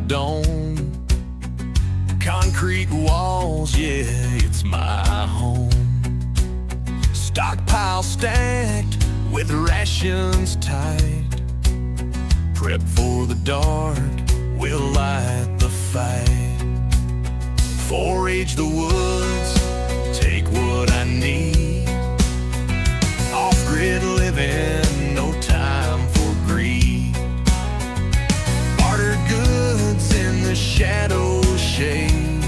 dome, concrete walls, yeah, it's my home. Stockpile stacked with rations tight. Prep for the dark, we'll light the fight. Forage the woods, take what I need. Off-grid living, no time for greed. Barter goods in the shadow shade.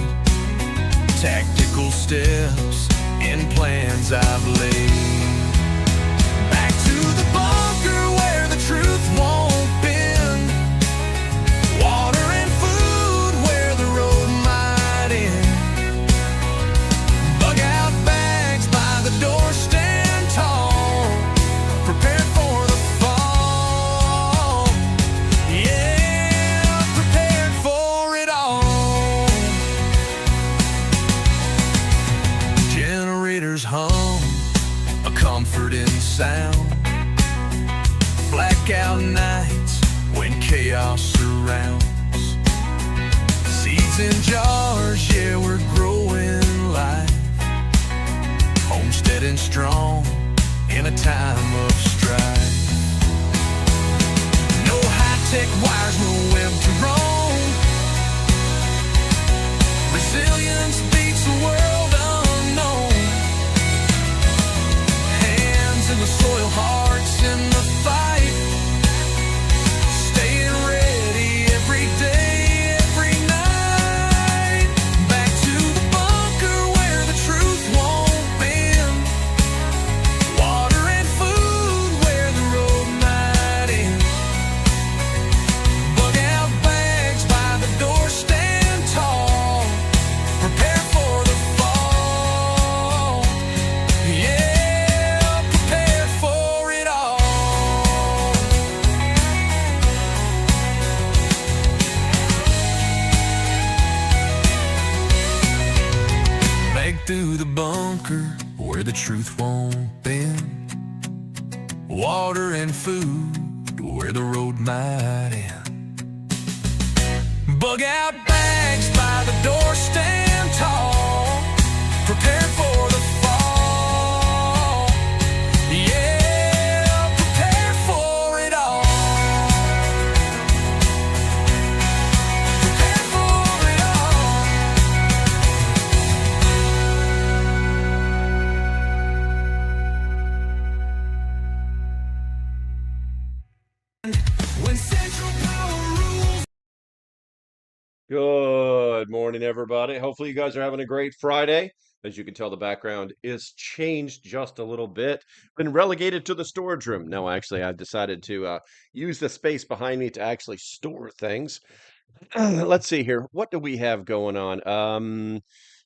Tactical steps in plans I've laid. Back to the bunker where the truth won't bend. Water and food where the road might end. Bug out bags by the door, stand tall, prepared for the fall. Yeah, prepared for it all. Generators hum, a comforting sound. Blackout nights when chaos surrounds. Seeds in jars, yeah, we're growing life. Homesteading strong in a time of strife. No high-tech wires, no web to roam. Resilience beats the world unknown. Hands in the soil, hearts in the fight. Staying ready every day, every night. Back to the bunker where the truth won't bend. Water and food where the road might end. Bug out bags by the door, stand tall, prepare for the fall. Yeah, prepare for it all. Back through the bunker where the truth won't bend. Water and food where the road might end. Bug out bags by the door, stand tall, prepare for the fall. Yeah, prepare for it all. Prepare for it all. When Central Power rules. Good morning, everybody. Hopefully, you guys are having a great Friday. As you can tell, the background is changed just a little bit. Been relegated to the storage room. No, actually, I've decided to use the space behind me to actually store things. Let's see here. What do we have going on?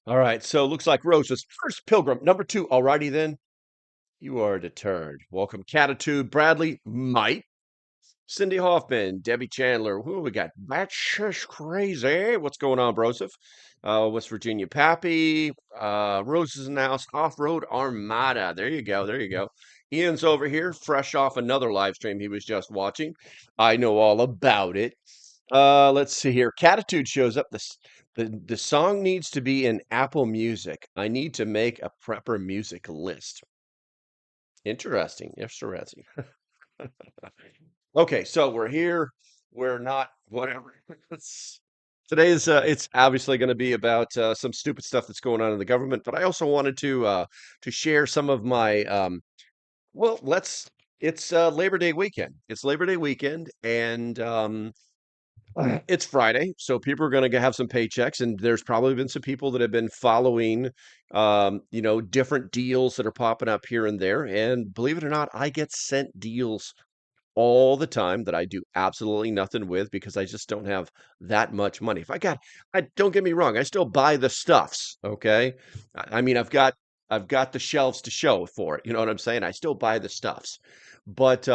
All right. So looks like Rose's first pilgrim, number 2. Alrighty then. You are deterred. Welcome, Catitude, Bradley, Mike. Cindy Hoffman, Debbie Chandler. Who we got? That's just crazy. What's going on, Broseph? West Virginia Pappy. Roses in the house. Off-Road Armada. There you go. There you go. Ian's over here, fresh off another live stream he was just watching. I know all about it. Let's see here. Catitude shows up. The song needs to be in Apple Music. I need to make a prepper music list. Interesting. Interesting. Okay, so we're here. We're not whatever. It's obviously going to be about some stupid stuff that's going on in the government, but I also wanted to share some of my well, let's it's Labor Day weekend. It's Labor Day weekend and it's Friday, so people are going to have some paychecks and there's probably been some people that have been following different deals that are popping up here and there, and believe it or not, I get sent deals all the time that I do absolutely nothing with because I just don't have that much money. I don't get me wrong, I still buy the stuffs, okay? I mean, I've got the shelves to show for it. You know what I'm saying? I still buy the stuffs, but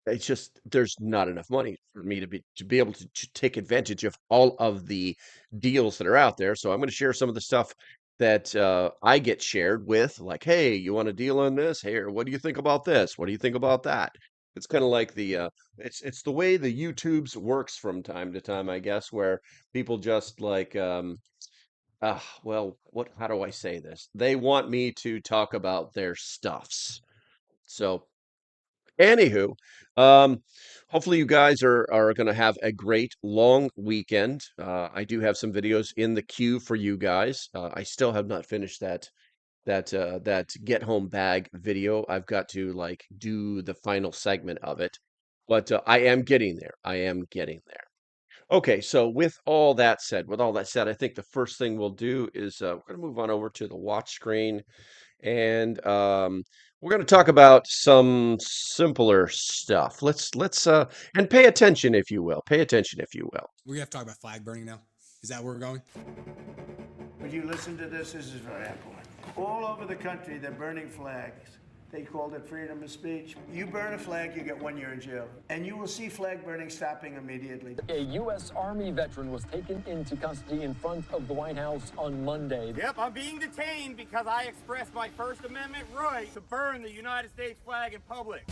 it's just there's not enough money for me to be able to take advantage of all of the deals that are out there. So I'm going to share some of the stuff that I get shared with, like, hey, you want a deal on this? Hey, or what do you think about this? What do you think about that? It's kind of like it's the way the YouTubes works from time to time, I guess, where people just like well, what how do I say this? They want me to talk about their stuffs. So, anywho, um, hopefully you guys are going to have a great long weekend. I do have some videos in the queue for you guys. I still have not finished that get home bag video. I've got to like do the final segment of it, but I am getting there. I am getting there. Okay, so with all that said, I think the first thing we'll do is we're going to move on over to the watch screen, and we're going to talk about some simpler stuff. Let's and pay attention if you will. Pay attention if you will. We have to talk about flag burning now. Is that where we're going? Would you listen to this? This is very important. All over the country, they're burning flags. They called it freedom of speech. You burn a flag, you get 1 year in jail. And you will see flag burning stopping immediately. A U.S. Army veteran was taken into custody in front of the White House on Monday. Yep, I'm being detained because I expressed my First Amendment right to burn the United States flag in public.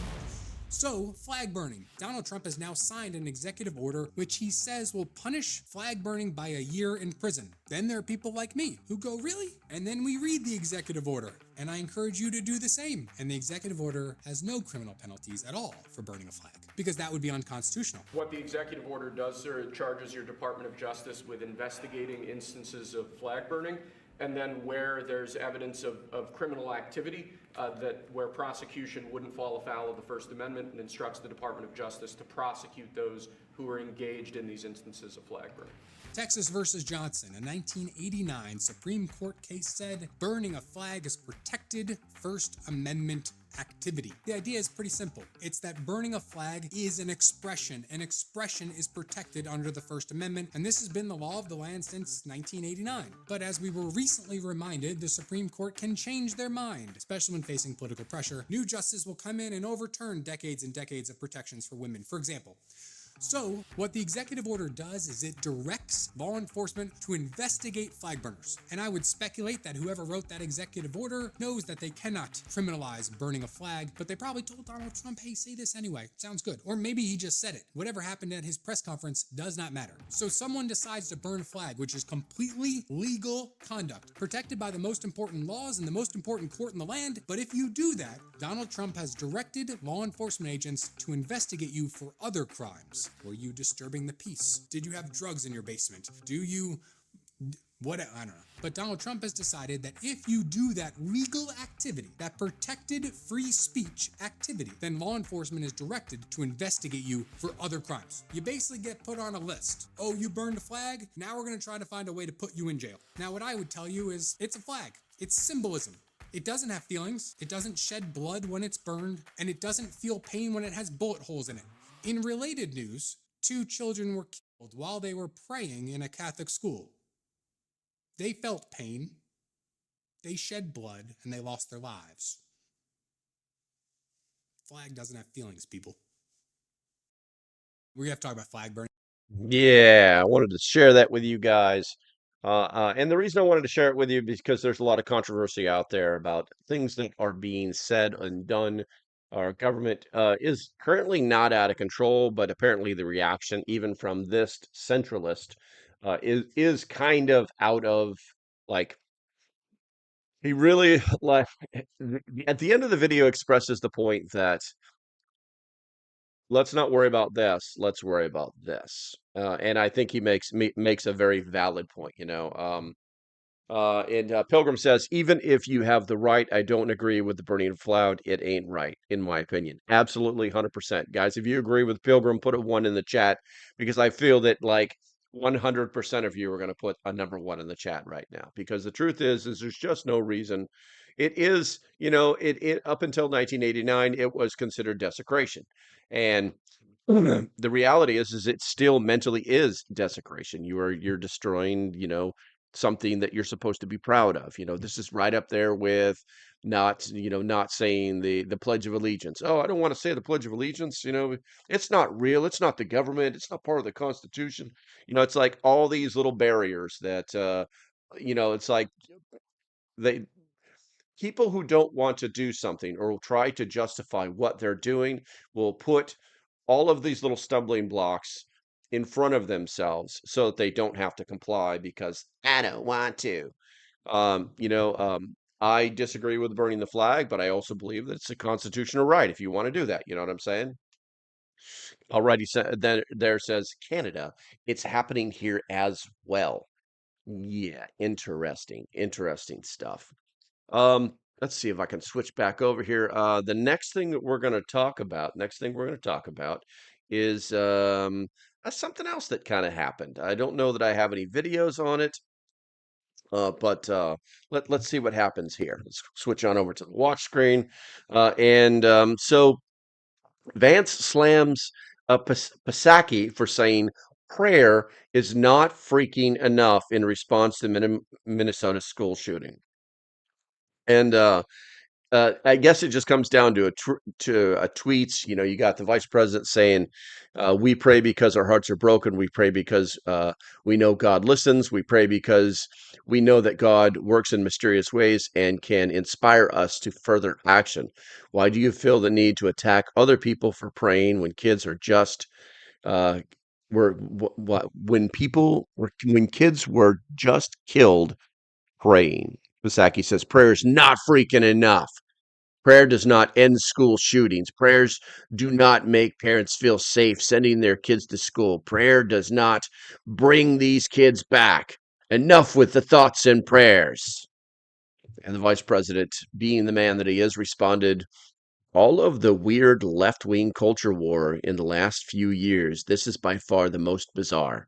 So, flag burning. Donald Trump has now signed an executive order which he says will punish flag burning by 1 year in prison. Then there are people like me who go, really? And then we read the executive order. And I encourage you to do the same. And the executive order has no criminal penalties at all for burning a flag, because that would be unconstitutional. What the executive order does, sir, it charges your Department of Justice with investigating instances of flag burning, and then where there's evidence of criminal activity, where prosecution wouldn't fall afoul of the First Amendment, and instructs the Department of Justice to prosecute those who are engaged in these instances of flag burning. Texas versus Johnson, a 1989 Supreme Court case said burning a flag is protected First Amendment activity. The idea is pretty simple. It's that burning a flag is an expression. An expression is protected under the First Amendment, and this has been the law of the land since 1989. But as we were recently reminded, the Supreme Court can change their mind, especially when facing political pressure. New justices will come in and overturn decades and decades of protections for women, for example. So, what the executive order does is it directs law enforcement to investigate flag burners. And I would speculate that whoever wrote that executive order knows that they cannot criminalize burning a flag, but they probably told Donald Trump, hey, say this anyway. Sounds good. Or maybe he just said it. Whatever happened at his press conference does not matter. So someone decides to burn a flag, which is completely legal conduct, protected by the most important laws and the most important court in the land. But if you do that, Donald Trump has directed law enforcement agents to investigate you for other crimes. Were you disturbing the peace? Did you have drugs in your basement? Do you... what? I don't know. But Donald Trump has decided that if you do that legal activity, that protected free speech activity, then law enforcement is directed to investigate you for other crimes. You basically get put on a list. Oh, you burned a flag? Now we're going to try to find a way to put you in jail. Now, what I would tell you is it's a flag. It's symbolism. It doesn't have feelings. It doesn't shed blood when it's burned, and it doesn't feel pain when it has bullet holes in it. In related news, 2 children were killed while they were praying in a Catholic school. They felt pain, they shed blood, and they lost their lives. Flag doesn't have feelings, people. We have to talk about flag burning. Yeah, I wanted to share that with you guys. And the reason I wanted to share it with you is because there's a lot of controversy out there about things that are being said and done. Our government is currently not out of control, but apparently the reaction, even from this centralist, is kind of out of like he really like at the end of the video expresses the point that let's not worry about this, let's worry about this. And I think he makes a very valid point, you know. And Pilgrim says, even if you have the right, I don't agree with the burning of flag. It ain't right, in my opinion. Absolutely, 100%. Guys, if you agree with Pilgrim, put a 1 in the chat, because I feel that like 100% of you are going to put a number 1 in the chat right now. Because the truth is there's just no reason. It is, you know, it up until 1989, it was considered desecration. And the reality is it still mentally is desecration. You're destroying, you know, something that you're supposed to be proud of. You know, this is right up there with not, you know, not saying the Pledge of Allegiance. Oh, I don't want to say the Pledge of Allegiance. You know, it's not real. It's not the government. It's not part of the Constitution. You know, it's like all these little barriers that, you know, it's like they people who don't want to do something or will try to justify what they're doing will put all of these little stumbling blocks in front of themselves so that they don't have to comply because I don't want to. You know, I disagree with burning the flag, but I also believe that it's a constitutional right if you want to do that. You know what I'm saying? Alrighty, then there says Canada. It's happening here as well. Yeah, interesting stuff. Let's see if I can switch back over here. The next thing that we're going to talk about, is something else that kind of happened. I don't know that I have any videos on it, but let's see what happens here. Let's switch on over to the watch screen, and so Vance slams Psaki for saying prayer is not freaking enough in response to Minnesota school shooting. And I guess it just comes down to a tweets. You know, you got the vice president saying, "We pray because our hearts are broken. We pray because we know God listens. We pray because we know that God works in mysterious ways and can inspire us to further action. Why do you feel the need to attack other people for praying when kids are just when kids were just killed praying?" Psaki says, "Prayer is not freaking enough. Prayer does not end school shootings. Prayers do not make parents feel safe sending their kids to school. Prayer does not bring these kids back. Enough with the thoughts and prayers." And the vice president, being the man that he is, responded, "All of the weird left-wing culture war in the last few years, this is by far the most bizarre.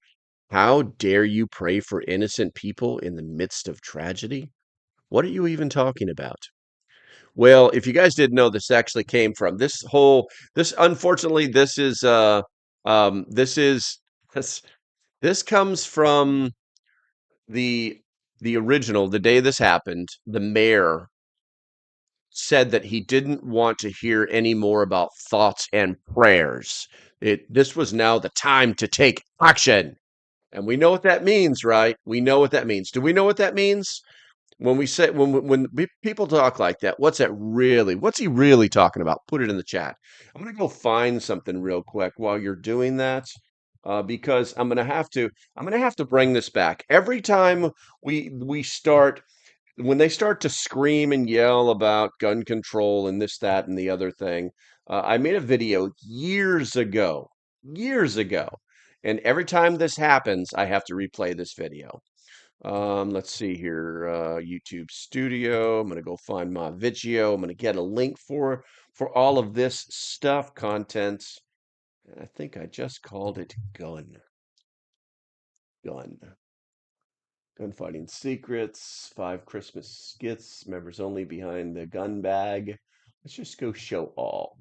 How dare you pray for innocent people in the midst of tragedy? What are you even talking about?" Well, if you guys didn't know, this actually came from unfortunately, this is, this, this comes from the, the day this happened. The mayor said that he didn't want to hear any more about thoughts and prayers. This was now the time to take action. And we know what that means, right? We know what that means. Do we know what that means? When we say people talk like that, what's he really talking about? Put it in the chat. I'm gonna go find something real quick while you're doing that, because I'm gonna have to bring this back every time we start when they start to scream and yell about gun control and this, that, and the other thing. I made a video years ago, and every time this happens, I have to replay this video. Let's see here, YouTube Studio. I'm gonna go find my video. I'm gonna get a link for all of this stuff, content. And I think I just called it gun. Gunfighting secrets, 5 Christmas skits, members only behind the gun bag. Let's just go show all.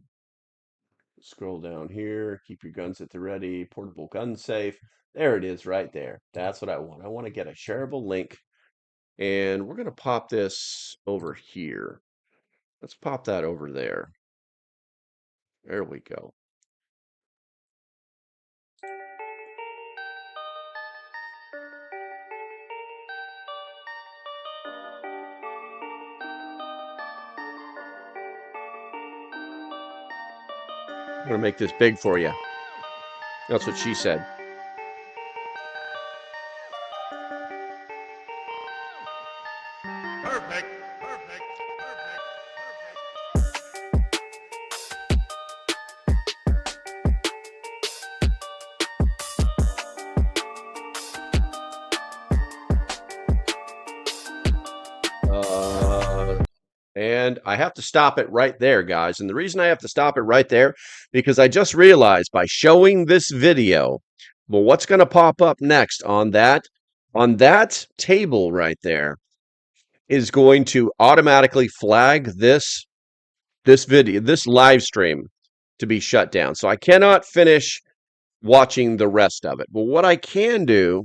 Scroll down here, keep your guns at the ready, portable gun safe. There it is right there. That's what I want. I want to get a shareable link. And we're going to pop this over here. Let's pop that over there. There we go. I'm going to make this big for you. That's what she said. Perfect. And I have to stop it right there, guys. And the reason I have to stop it right there, because I just realized by showing this video, well, what's going to pop up next on that table right there is going to automatically flag this video, this live stream, to be shut down. So I cannot finish watching the rest of it. But what I can do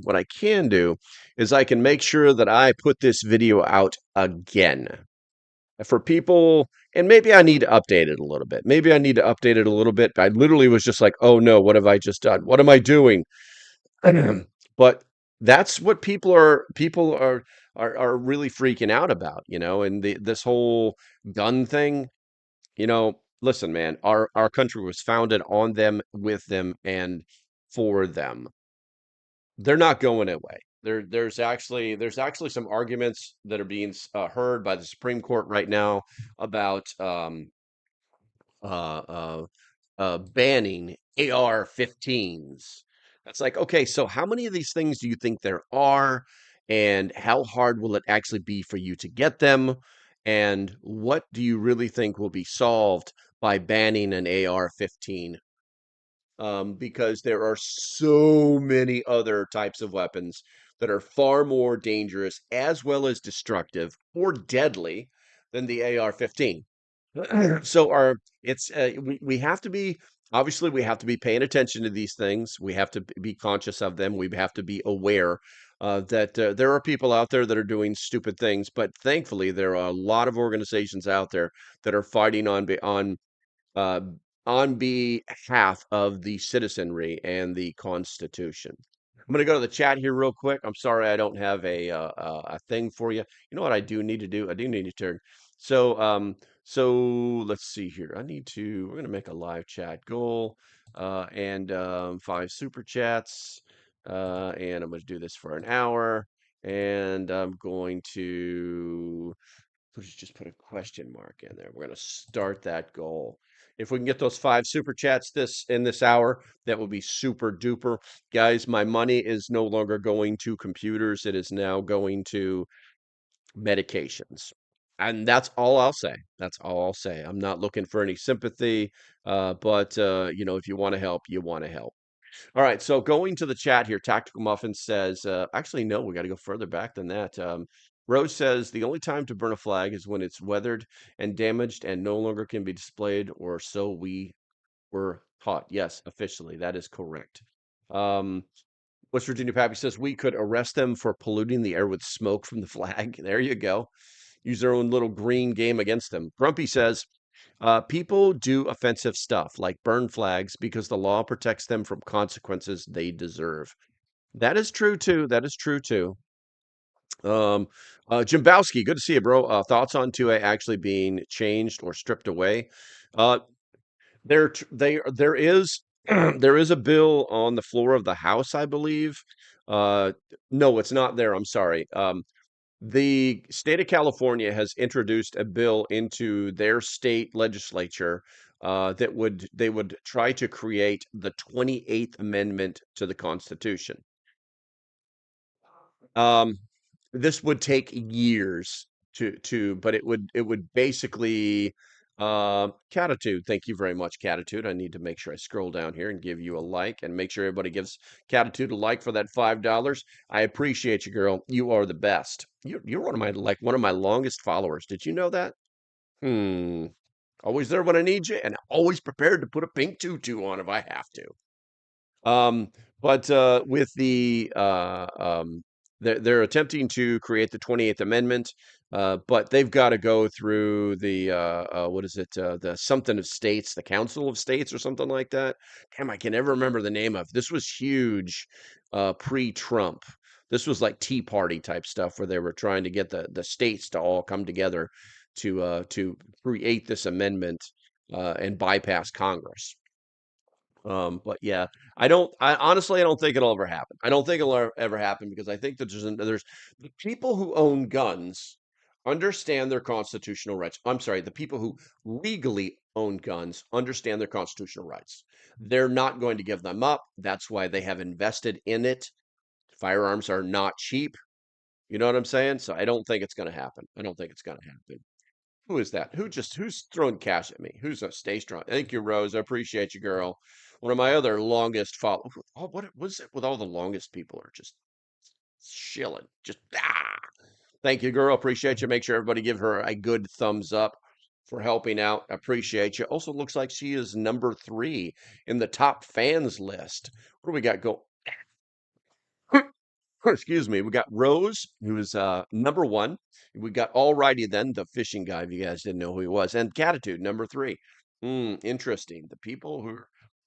is I can make sure that I put this video out again for people, and maybe I need to update it a little bit. I literally was just like, oh no, what have I just done? What am I doing? But that's what people are are really freaking out about, and this whole gun thing, listen, man, our country was founded on them, with them, and for them. They're not going away. There's actually some arguments that are being heard by the Supreme Court right now about uh, uh, banning AR-15s. That's like, okay, so how many of these things do you think there are, and how hard will it actually be for you to get them? And what do you really think will be solved by banning an AR-15? Because there are so many other types of weapons that are far more dangerous as well as destructive or deadly than the AR-15. So we have to be, obviously we have to be paying attention to these things. We have to be conscious of them. We have to be aware that there are people out there that are doing stupid things, but thankfully there are a lot of organizations out there that are fighting uh, on behalf of the citizenry and the Constitution. I'm going to go to the chat here real quick. I'm sorry I don't have a thing for you. You know what I do need to do? I do need to turn. So let's see here. We're going to make a live chat goal and 5 super chats. And I'm going to do this for an hour. And I'm going to just put a question mark in there. We're going to start that goal. If we can get those 5 super chats this hour, that will be super duper. Guys, my money is no longer going to computers. It is now going to medications. And that's all I'll say. That's all I'll say. I'm not looking for any sympathy, but if you want to help, you want to help. All right, so going to the chat here, Tactical Muffin says, actually, no, we got to go further back than that. Rose says, the only time to burn a flag is when it's weathered and damaged and no longer can be displayed, or so we were taught. Yes, officially, that is correct. West Virginia Pappy says, we could arrest them for polluting the air with smoke from the flag. There you go. Use their own little green game against them. Grumpy says, people do offensive stuff like burn flags because the law protects them from consequences they deserve. That is true too. That is true too. Jimbowski, good to see you, bro. Thoughts on 2A actually being changed or stripped away? Uh, there is there is a bill on the floor of the House, I believe. No, it's not there. I'm sorry. The state of California has introduced a bill into their state legislature that they would try to create the 28th Amendment to the Constitution. Um, this would take years but it would basically Catitude. Thank you very much, Catitude. I need to make sure I scroll down here and give you a like and make sure everybody gives Catitude a like for that $5. I appreciate you, girl. You are the best. You're one of my longest followers. Did you know that? Always there when I need you, and always prepared to put a pink tutu on if I have to. But with they're attempting to create the 28th Amendment, but they've got to go through the what is it? The something of states, the Council of States, or something like that. Damn, I can never remember the name of. This was huge, pre-Trump. This was like Tea Party type stuff where they were trying to get the states to all come together to create this amendment and bypass Congress. But yeah, I honestly, I don't think it'll ever happen. I don't think it'll ever happen because I think that there's the people who own guns understand their constitutional rights. I'm sorry, the people who legally own guns understand their constitutional rights. They're not going to give them up. That's why they have invested in it. Firearms are not cheap. You know what I'm saying? So I don't think it's going to happen. I don't think it's going to happen. Who is that? Who's throwing cash at me? Who's a stay strong? Thank you, Rose. I appreciate you, girl. One of my other longest follow. Oh, what was it with all the longest people are just shilling? Just Thank you, girl. Appreciate you. Make sure everybody give her a good thumbs up for helping out. Appreciate you. Also looks like she is number 3 in the top fans list. What do we got go? Excuse me. We got Rose, who is number 1. We got Alrighty then, the fishing guy, if you guys didn't know who he was, and Catitude, number 3. Interesting. The people who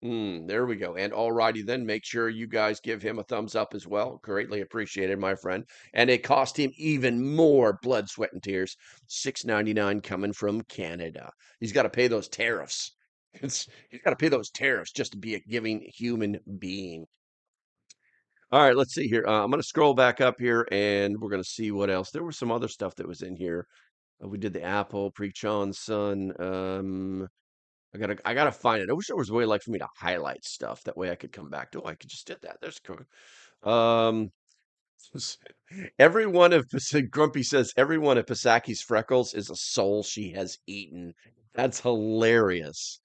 There we go. And alrighty then, make sure you guys give him a thumbs up as well. Greatly appreciated, my friend. And it cost him even more blood, sweat, and tears. $6.99 coming from Canada. He's got to pay those tariffs. He's got to pay those tariffs just to be a giving human being. All right, let's see here. I'm going to scroll back up here and we're going to see what else. There was some other stuff that was in here. We did the Apple, Preach-On Sun. I gotta find it. I wish there was a way like for me to highlight stuff. That way I could come back to. Oh, I could just did that. There's cool. Um, every one of Grumpy says every one of Pisaki's freckles is a soul she has eaten. That's hilarious.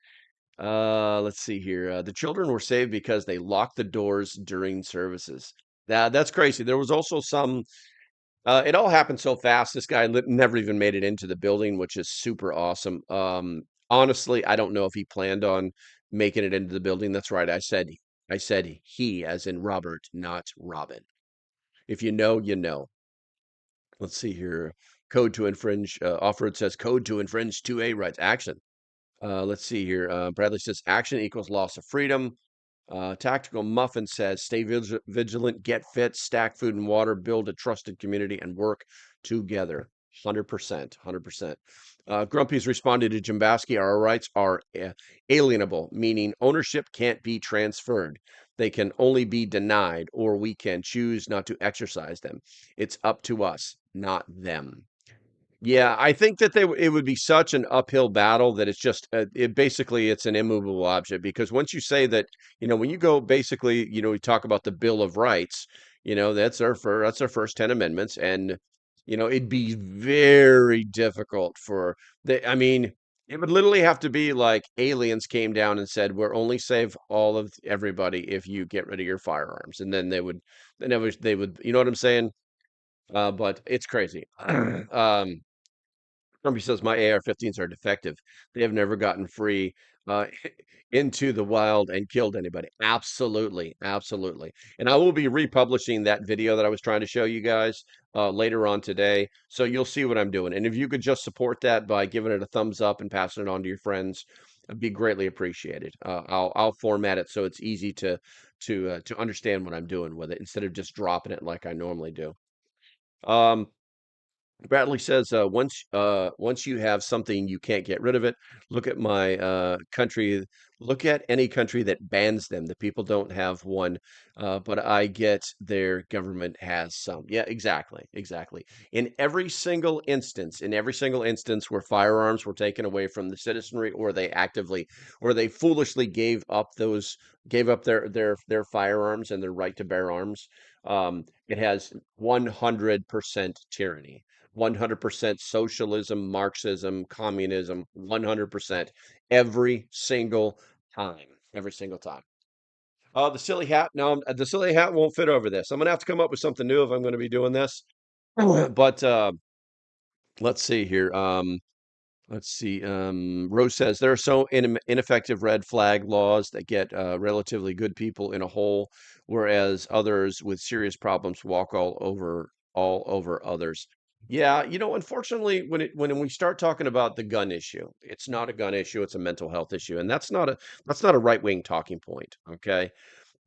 Let's see here. The children were saved because they locked the doors during services. That's crazy. There was also some it all happened so fast. This guy never even made it into the building, which is super awesome. Honestly, I don't know if he planned on making it into the building. That's right. I said he, as in Robert, not Robin. If you know, you know. Let's see here. Code to infringe. Offroad says code to infringe 2A rights. Action. Let's see here. Bradley says action equals loss of freedom. Tactical Muffin says, stay vigilant, get fit, stack food and water, build a trusted community, and work together. 100%. 100%. Grumpy's responded to Jimbaski, our rights are alienable, meaning ownership can't be transferred. They can only be denied, or we can choose not to exercise them. It's up to us, not them. Yeah, I think that it would be such an uphill battle that it's just it's an immovable object because once you say that, when you go basically, we talk about the Bill of Rights, that's our first 10 amendments and it'd be very difficult for I mean, it would literally have to be like aliens came down and said, "We're only save all of everybody if you get rid of your firearms." And then they would, you know what I'm saying? But it's crazy. Somebody says my AR-15s are defective. They have never gotten free uh, into the wild and killed anybody. Absolutely, absolutely. And I will be republishing that video that I was trying to show you guys later on today, so you'll see what I'm doing. And if you could just support that by giving it a thumbs up and passing it on to your friends, it'd be greatly appreciated. I'll format it so it's easy to understand what I'm doing with it instead of just dropping it like I normally do. Um, Bradley says, once you have something, you can't get rid of it. Look at my country. Look at any country that bans them. The people don't have one, but I get their government has some. Yeah, exactly, exactly. In every single instance where firearms were taken away from the citizenry, or they foolishly gave up their firearms and their right to bear arms, it has 100% tyranny. 100% socialism, Marxism, communism, 100%. Every single time. Every single time. The silly hat. No, the silly hat won't fit over this. I'm going to have to come up with something new if I'm going to be doing this. But let's see here. Let's see. Rose says there are so ineffective red flag laws that get relatively good people in a hole, whereas others with serious problems walk all over others. Yeah, unfortunately, when we start talking about the gun issue, it's not a gun issue; it's a mental health issue, and that's not a right-wing talking point. Okay,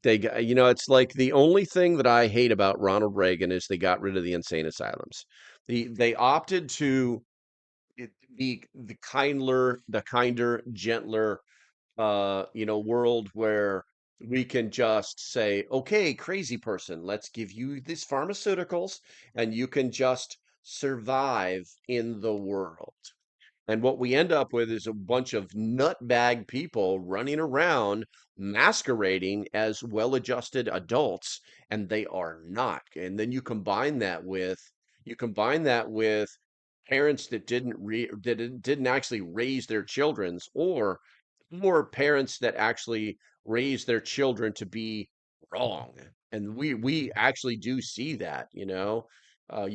it's like the only thing that I hate about Ronald Reagan is they got rid of the insane asylums. They opted to be the kinder, gentler, world where we can just say, okay, crazy person, let's give you these pharmaceuticals and you can just survive in the world. And what we end up with is a bunch of nutbag people running around masquerading as well-adjusted adults, and they are not. And then you combine that with parents that didn't actually raise their children's or parents that actually raise their children to be wrong. And we actually do see that. You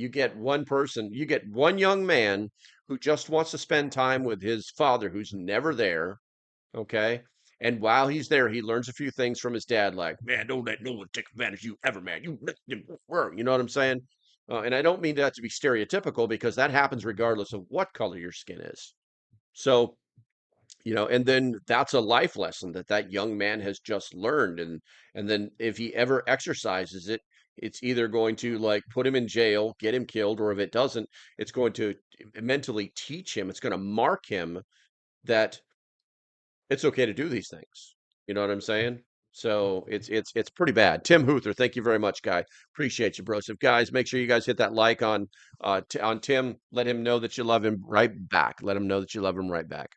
get one young man who just wants to spend time with his father who's never there, okay? And while he's there, he learns a few things from his dad, like, man, don't let no one take advantage of you ever, man. You know what I'm saying? And I don't mean that to be stereotypical because that happens regardless of what color your skin is. So and then that's a life lesson that that young man has just learned, and then if he ever exercises it, it's either going to like put him in jail, get him killed, or if it doesn't, it's going to mentally teach him, it's going to mark him that it's okay to do these things. You know what I'm saying? So it's pretty bad. Tim Huther, thank you very much, guy. Appreciate you, bro. So guys, make sure you guys hit that like on Tim. Let him know that you love him right back. Let him know that you love him right back.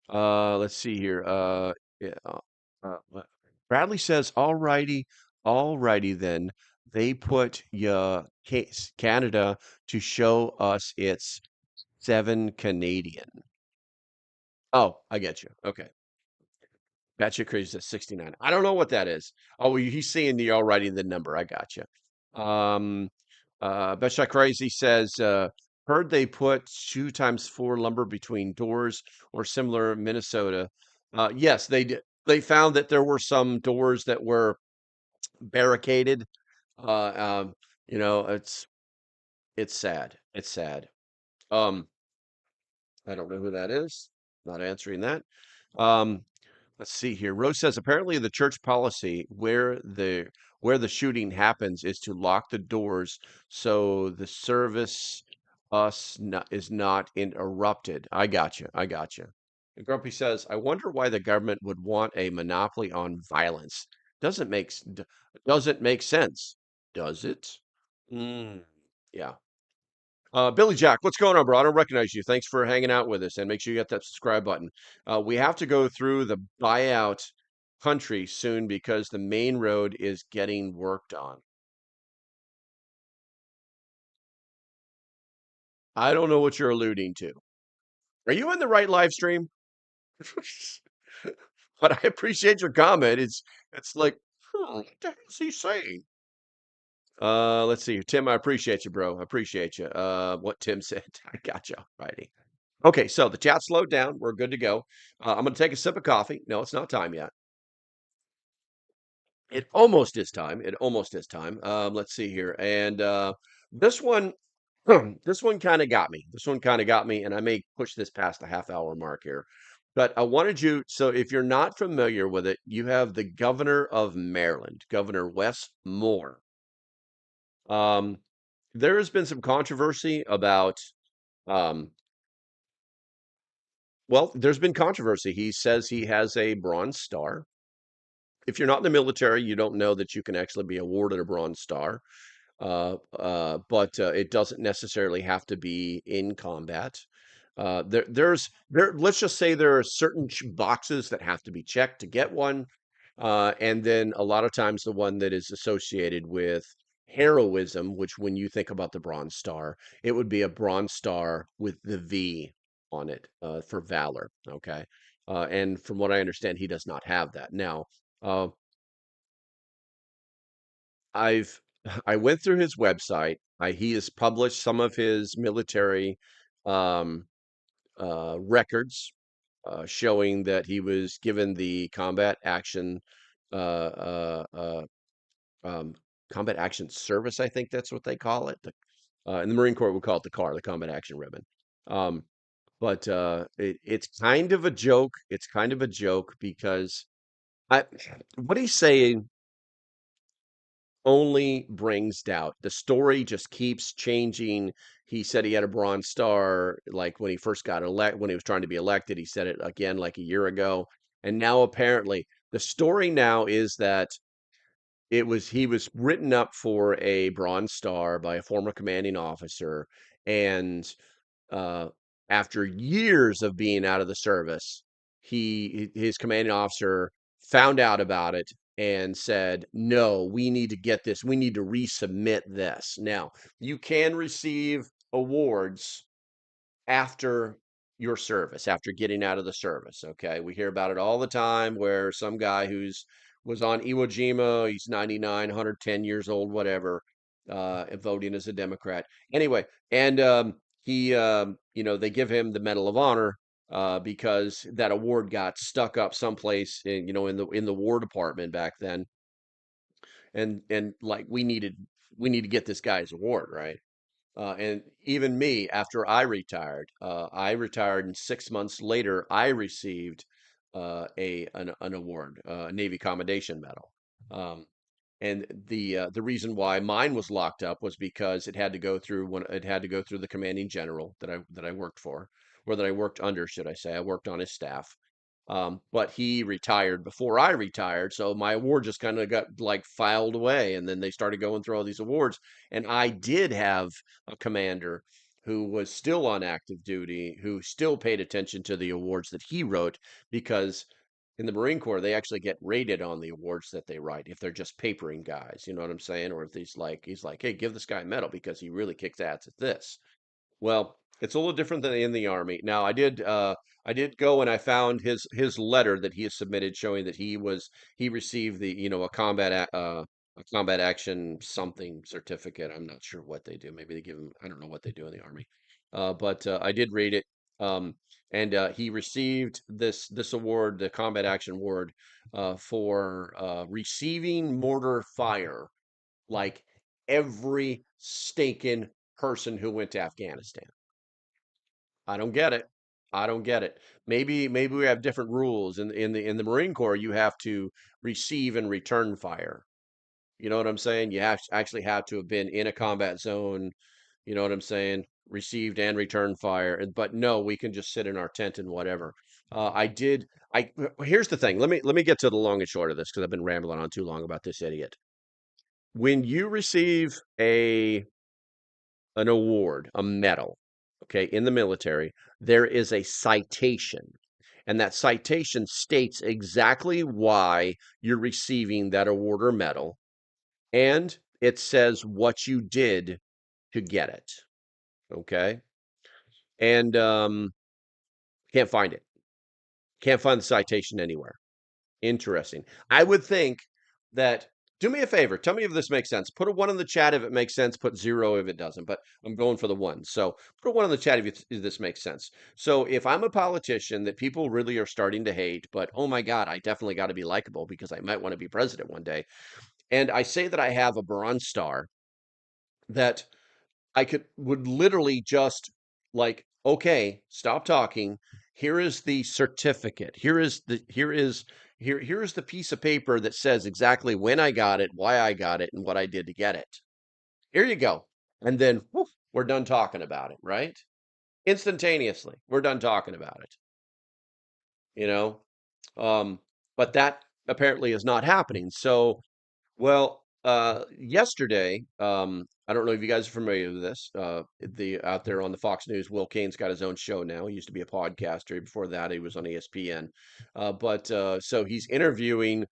Let's see here. Yeah, Bradley says, all righty then. They put your case Canada to show us it's 7 Canadian. Oh, I get you. Okay. Batshit crazy says 69. I don't know what that is. Oh, he's seeing the already the number. I got you. Batshit crazy says, heard they put 2x4 lumber between doors or similar in Minnesota. Yes, they did. They found that there were some doors that were barricaded. Uh, um, it's sad. It's sad. Um, I don't know who that is. Not answering that. Um, Let's see here. Rose says apparently the church policy where the shooting happens is to lock the doors so the service is not interrupted. I got you. I got you. And Grumpy says, I wonder why the government would want a monopoly on violence. Doesn't make sense, does it? Mm, yeah. Billy Jack, what's going on, bro? I don't recognize you. Thanks for hanging out with us, and make sure you get that subscribe button. We have to go through the buyout country soon because the main road is getting worked on. I don't know what you're alluding to. Are you in the right live stream? But I appreciate your comment. It's like, what the hell is he saying? Let's see. Tim, I appreciate you, bro. I appreciate you. What Tim said. I got you. Righty. Okay, so the chat slowed down. We're good to go. I'm going to take a sip of coffee. No, it's not time yet. It almost is time. It almost is time. Let's see here. And this one, this one kind of got me. This one kind of got me, and I may push this past the half-hour mark here. But I wanted you, so if you're not familiar with it, you have the governor of Maryland, Governor Wes Moore. Um, there has been some controversy about um, well, there's been controversy. He says he has a Bronze Star. If you're not in the military, you don't know that you can actually be awarded a Bronze Star. But it doesn't necessarily have to be in combat. Let's just say there are certain boxes that have to be checked to get one. And then a lot of times the one that is associated with heroism, which when you think about the Bronze Star, it would be a Bronze Star with the V on it for valor. Okay. And from what I understand, he does not have that. Now, uh, I've I went through his website. He has published some of his military um, records showing that he was given the uh, uh, uh, um, combat action service. I think that's what they call it. In the Marine Corps, we call it the CAR, the Combat Action Ribbon. Um, but it's kind of a joke. It's kind of a joke because I, what he's saying only brings doubt. The story just keeps changing. He said he had a Bronze Star, like when he first got elected, when he was trying to be elected. He said it again like a year ago. And now apparently the story now is that he was written up for a Bronze Star by a former commanding officer. And uh, after years of being out of the service, his commanding officer found out about it and said, "No, we need to get this. We need to resubmit this." Now, you can receive awards after your service, after getting out of the service. Okay, we hear about it all the time where some guy who's was on Iwo Jima, he's 99, 110 years old, whatever, voting as a Democrat. Anyway, and they give him the Medal of Honor because that award got stuck up someplace in the War Department back then, and like we need to get this guy's award, right? And even me, after I retired, and 6 months later, I received an award, a Navy Commendation Medal. Um, and the reason why mine was locked up was because it had to go through the commanding general that I worked for, or that I worked under, should I say. I worked on his staff. But he retired before I retired, so my award just kind of got like filed away, and then they started going through all these awards. And I did have a commander who was still on active duty, who still paid attention to the awards that he wrote, because in the Marine Corps, they actually get rated on the awards that they write if they're just papering guys, you know what I'm saying? Or if he's like, hey, give this guy a medal because he really kicks ass at this. Well, it's a little different than in the Army. Now, I did go and I found his letter that he has submitted showing that he received the, a combat action something certificate. I'm not sure what they do. Maybe they give him, I don't know what they do in the Army. But I did read it. And he received this award, the combat action award, for receiving mortar fire like every stinking person who went to Afghanistan. I don't get it. I don't get it. Maybe we have different rules in the Marine Corps. You have to receive and return fire. You know what I'm saying? You actually have to have been in a combat zone. You know what I'm saying? Received and returned fire. But no, we can just sit in our tent and whatever. I did. Here's the thing. Let me get to the long and short of this because I've been rambling on too long about this idiot. When you receive an award, a medal, okay, in the military, there is a citation. And that citation states exactly why you're receiving that award or medal. And it says what you did to get it. Okay. And can't find it. Can't find the citation anywhere. Interesting. I would think that, do me a favor, tell me if this makes sense. Put a 1 in the chat if it makes sense, put 0 if it doesn't, but I'm going for the 1. So put a 1 in the chat if this makes sense. So if I'm a politician that people really are starting to hate, but oh my God, I definitely got to be likable because I might want to be president one day. And I say that I have a Bronze Star, that would literally just like, okay, stop talking. Here is the certificate. Here is the piece of paper that says exactly when I got it, why I got it, and what I did to get it. Here you go. And then whoof, we're done talking about it, right? Instantaneously, we're done talking about it. You know? But that apparently is not happening. So, well, yesterday, I don't know if you guys are familiar with this. Out there on the Fox News, Will Kane's got his own show now. He used to be a podcaster. Before that, he was on ESPN. So he's interviewing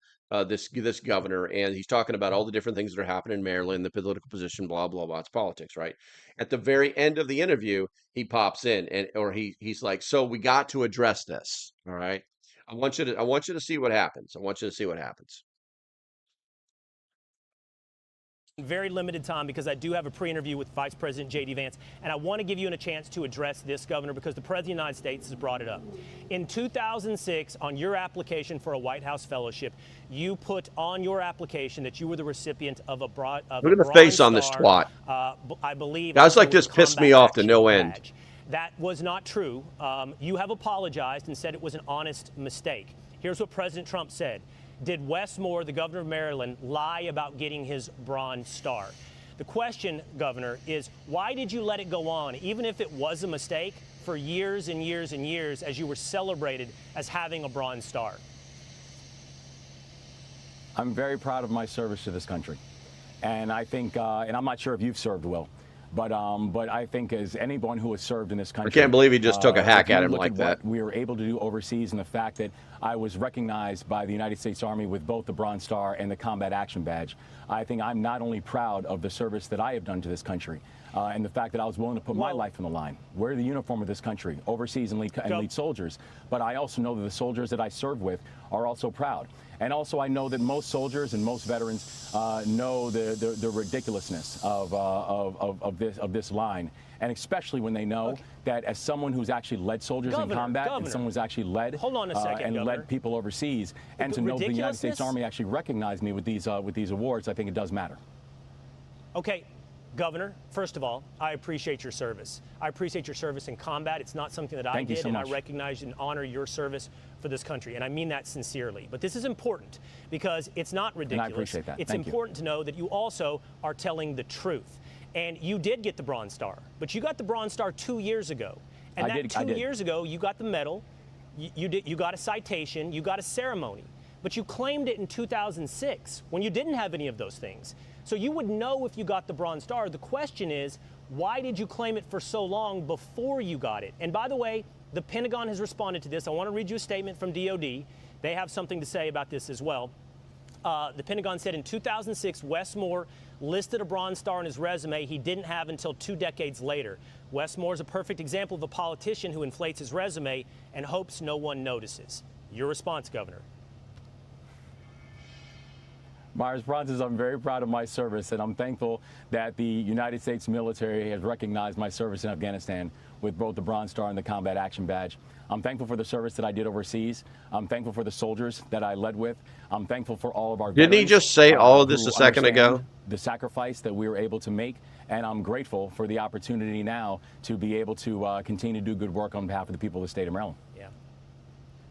this governor, and he's talking about all the different things that are happening in Maryland, the political position, blah blah blah. It's politics, right? At the very end of the interview, he pops in, or he's like, "So we got to address this, all right? I want you to see what happens. I want you to see what happens." Very limited time because I do have a pre-interview with Vice President J.D. Vance, and I want to give you a chance to address this, Governor, because the President of the United States has brought it up. In 2006, on your application for a White House fellowship, you put on your application that you were the recipient of Look at the face on this twat. I believe guys like this piss me off to no end. Badge. That was not true. You have apologized and said it was an honest mistake. Here's what President Trump said. Did Wes Moore, the governor of Maryland, lie about getting his Bronze Star? The question, Governor, is why did you let it go on, even if it was a mistake, for years and years and years as you were celebrated as having a Bronze Star? I'm very proud of my service to this country. And I think, and I'm not sure if you've served, Will, but I think as anyone who has served in this country, I can't believe he just took a hack at him like that. What we were able to do overseas, and the fact that I was recognized by the United States Army with both the Bronze Star and the Combat Action Badge. I think I'm not only proud of the service that I have done to this country, and the fact that I was willing to put my life on the line, wear the uniform of this country, overseas and lead soldiers. But I also know that the soldiers that I serve with are also proud. And also, I know that most soldiers and most veterans know the ridiculousness of this line, and especially when they know that as someone who's actually led soldiers in combat, and someone who's actually led led people overseas, and to know the United States Army actually recognized me with these awards, I think it does matter. Okay. Governor, first of all, I appreciate your service. I appreciate your service in combat. It's not something that I did, and I recognize and honor your service for this country, and I mean that sincerely. But this is important because it's not ridiculous. And I appreciate that. It's important to know that you also are telling the truth. And you did get the Bronze Star, but you got the Bronze Star 2 years ago. And two years ago, you got the medal, you got a citation, you got a ceremony. But you claimed it in 2006 when you didn't have any of those things. So you would know if you got the Bronze Star. The question is, why did you claim it for so long before you got it? And by the way, the Pentagon has responded to this. I want to read you a statement from DOD. They have something to say about this as well. The Pentagon said in 2006, Wes Moore listed a Bronze Star on his resume he didn't have until 2 decades later. Wes Moore is a perfect example of a politician who inflates his resume and hopes no one notices. Your response, Governor? My response is I'm very proud of my service, and I'm thankful that the United States military has recognized my service in Afghanistan with both the Bronze Star and the Combat Action Badge. I'm thankful for the service that I did overseas. I'm thankful for the soldiers that I led with. I'm thankful for all of our Didn't he just say all of this a second ago? The sacrifice that we were able to make, and I'm grateful for the opportunity now to be able to continue to do good work on behalf of the people of the state of Maryland. Yeah.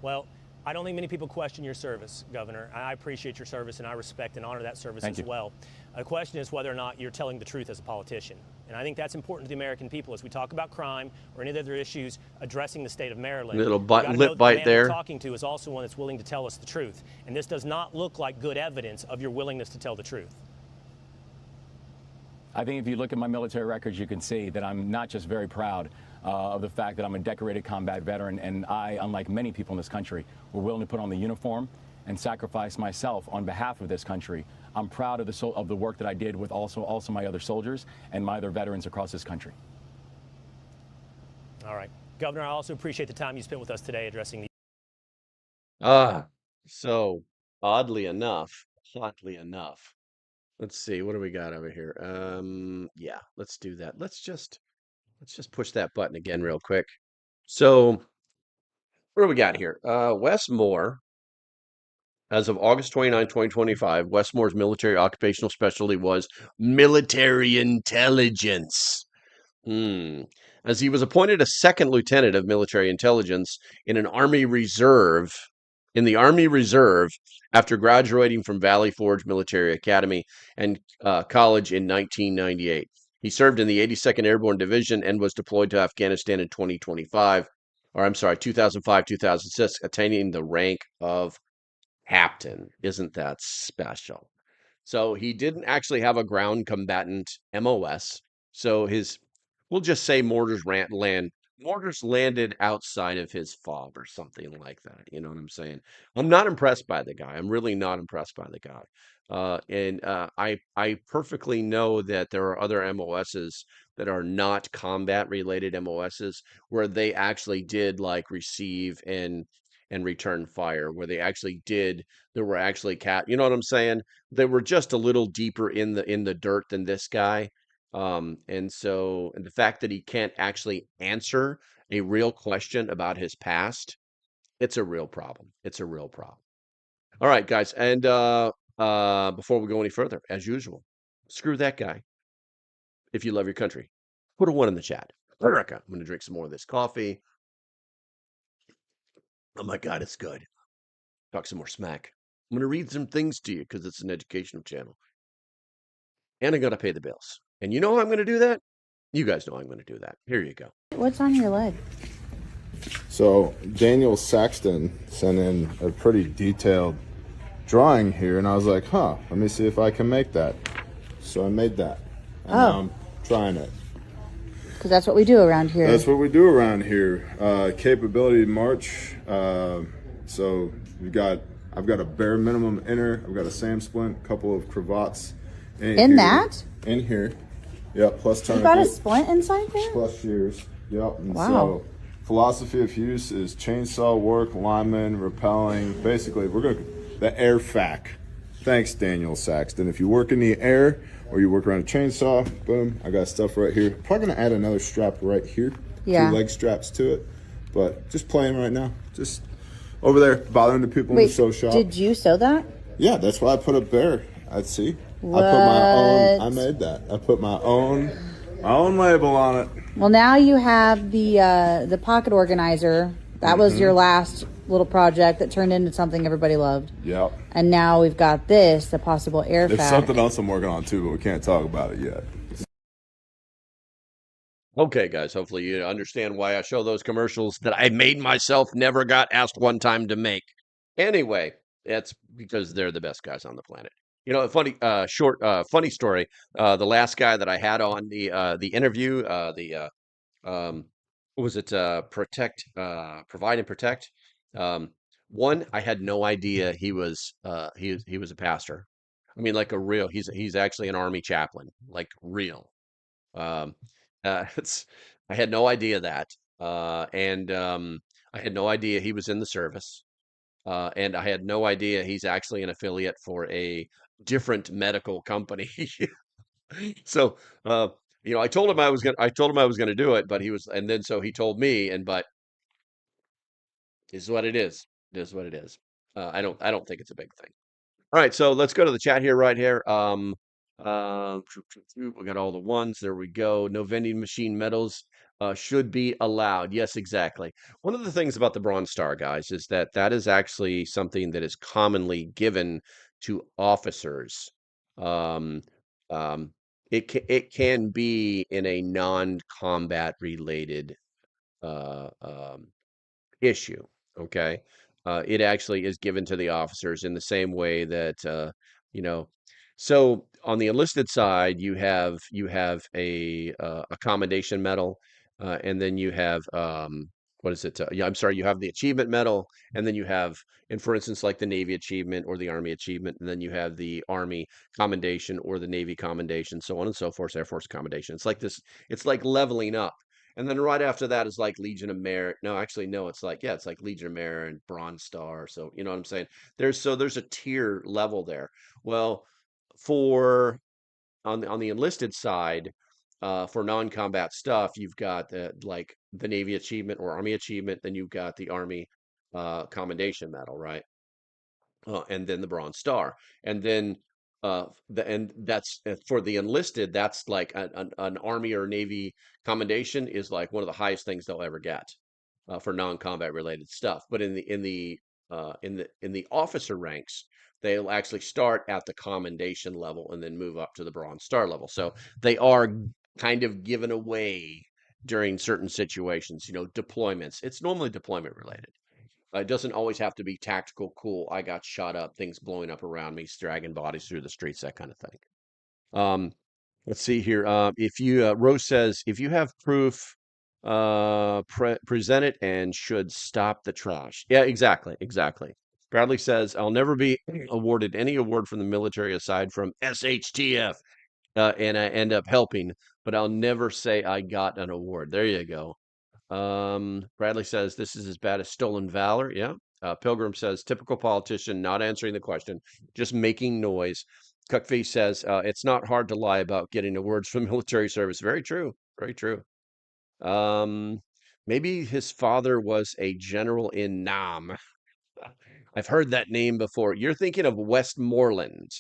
Well, I don't think many people question your service, Governor. I appreciate your service, and I respect and honor that service as well. The question is whether or not you're telling the truth as a politician. And I think that's important to the American people as we talk about crime or any other issues addressing the state of Maryland. Little lip bite there. The man we're talking to is also one that's willing to tell us the truth. And this does not look like good evidence of your willingness to tell the truth. I think if you look at my military records, you can see that I'm not just very proud of the fact that I'm a decorated combat veteran, and I, unlike many people in this country, were willing to put on the uniform and sacrifice myself on behalf of this country. I'm proud of the work that I did with also my other soldiers and my other veterans across this country. All right. Governor, I also appreciate the time you spent with us today addressing the... So oddly enough, let's see, what do we got over here? Yeah, let's do that. Let's just push that button again real quick. So what do we got here? Wes Moore, as of August 29, 2025, Wes Moore's military occupational specialty was military intelligence. As he was appointed a second lieutenant of military intelligence in the Army Reserve after graduating from Valley Forge Military Academy and college in 1998. He served in the 82nd Airborne Division and was deployed to Afghanistan in 2005-2006, attaining the rank of captain. Isn't that special? So he didn't actually have a ground combatant MOS. So we'll just say mortars landed outside of his fob or something like that. You know what I'm saying? I'm not impressed by the guy. I'm really not impressed by the guy. I perfectly know that there are other MOSs that are not combat related MOSs where they actually did like receive and return fire, where there were actually you know what I'm saying? They were just a little deeper in the dirt than this guy. And the fact that he can't actually answer a real question about his past, it's a real problem. All right, guys. And before we go any further, as usual, screw that guy. If you love your country, put a 1 in the chat. America. I'm going to drink some more of this coffee. Oh my God, it's good. Talk some more smack. I'm going to read some things to you because it's an educational channel. And I got to pay the bills. And you know how I'm going to do that? You guys know I'm going to do that. Here you go. What's on your leg? So Daniel Saxton sent in a pretty detailed drawing here, and I was like, let me see if I can make that. So I made that. And now I'm trying it. Because that's what we do around here. That's what we do around here. Capability march. So I've got a bare minimum inner. I've got a SAM splint, a couple of cravats. In that? In here. Yep, plus tourniquet. You got a splint inside there? Plus shears. Yep. And wow. So philosophy of use is chainsaw work, lineman, rappelling. Basically, the air fac. Thanks, Daniel Saxton. If you work in the air or you work around a chainsaw, boom, I got stuff right here. Probably going to add another strap right here. Yeah. 2 leg straps to it. But just playing right now. Just over there bothering the people in the sew shop. Did you sew that? Yeah, that's why I put it bare. I see. What? I put my own. I made that. I put my own label on it. Well, now you have the pocket organizer. That was your last little project that turned into something everybody loved. Yep. And now we've got this, the possible air There's fact. something else I'm working on too, but we can't talk about it yet. Okay, guys, hopefully you understand why I show those commercials that I made myself, never got asked one time to make. Anyway, that's because they're the best guys on the planet. You know, a funny, funny story. The last guy that I had on the interview, what was it? Provide and protect. One, I had no idea he was a pastor. I mean, like a real. He's actually an army chaplain, like real. Um, it's I had no idea that, and I had no idea he was in the service, and I had no idea he's actually an affiliate for a different medical company. So, I told him I was gonna do it, but and then so he told me, but this is what it is. This is what it is. I don't think it's a big thing. All right, so let's go to the chat here, right here. We got all the ones. There we go. No vending machine medals should be allowed. Yes, exactly. One of the things about the Bronze Star, guys, is that that is actually something that is commonly given to officers. Um, it can be in a non-combat related uh, um, issue. Okay. It actually is given to the officers in the same way that, you know, so on the enlisted side, you have a accommodation medal, and then you have what is it? Yeah, I'm sorry, you have the achievement medal, and then you have, and for instance, like the Navy achievement or the Army achievement, and then you have the Army commendation or the Navy commendation, so on and so forth, Air Force commendation. It's like this, it's like leveling up. And then right after that is like Legion of Merit. No, actually, no, it's like Legion of Merit and Bronze Star. So you know what I'm saying? There's a tier level there. Well, for on the enlisted side, for non-combat stuff, you've got like the Navy achievement or Army achievement, then you've got the Army commendation medal, right? And then the Bronze Star, and then and that's for the enlisted. That's like an Army or Navy commendation is like one of the highest things they'll ever get for non-combat related stuff. But in the officer ranks, they'll actually start at the commendation level and then move up to the Bronze Star level. So they are kind of given away during certain situations. You know, deployments. It's normally deployment related. It doesn't always have to be tactical, cool. I got shot up, things blowing up around me, dragging bodies through the streets, that kind of thing. Let's see here. If you, Rose says, if you have proof, present it and should stop the trash. Yeah, exactly, exactly. Bradley says, I'll never be awarded any award from the military aside from SHTF, and I end up helping, but I'll never say I got an award. There you go. Bradley says this is as bad as stolen valor. Yeah. Pilgrim says typical politician not answering the question, just making noise. Cuckface says it's not hard to lie about getting awards from military service. Very true. Very true. Maybe his father was a general in Nam. I've heard that name before. You're thinking of Westmoreland.